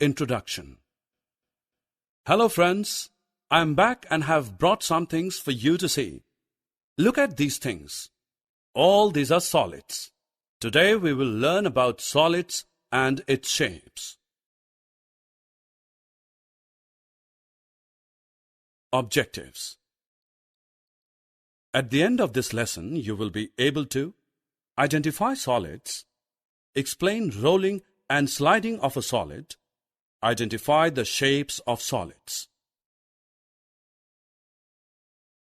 Introduction. Hello friends, I am back and have brought some things for you to see. Look at these things. All these are solids. Today we will learn about solids and its shapes. Objectives. At the end of this lesson, you will be able to identify solids, explain rolling and sliding of a solid, identify the shapes of solids.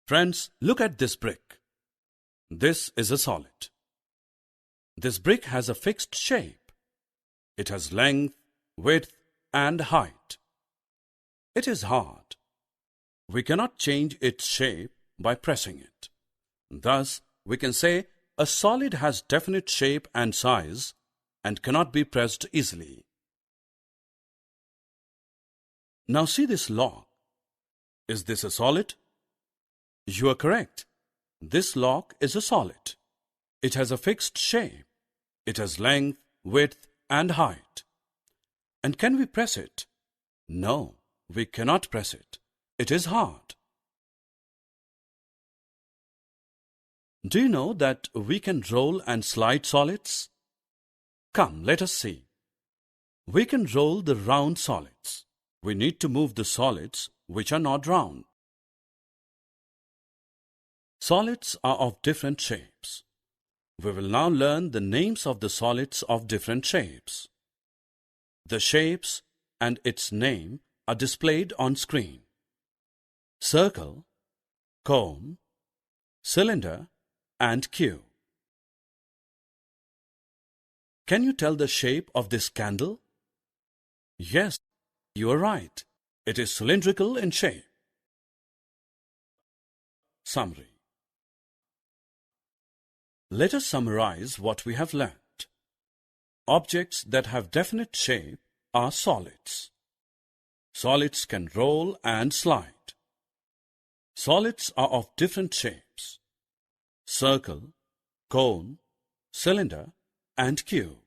Friends, look at this brick. This is a solid. This brick has a fixed shape. It has length, width, and height. It is hard. We cannot change its shape by pressing it. Thus, we can say a solid has definite shape and size and cannot be pressed easily. Now see this lock. Is this a solid? You are correct. This lock is a solid. It has a fixed shape. It has length, width, and height. And can we press it? No, we cannot press it. It is hard. Do you know that we can roll and slide solids? Come, let us see. We can roll the round solids. We need to move the solids which are not round. Solids are of different shapes. We will now learn the names of the solids of different shapes. The shapes and its name are displayed on screen. Circle, cone, cylinder, and cube. Can you tell the shape of this candle? Yes, you are right. It is cylindrical in shape. Summary. Let us summarize what we have learnt. Objects that have definite shape are solids. Solids can roll and slide. Solids are of different shapes: circle, cone, cylinder, and cube.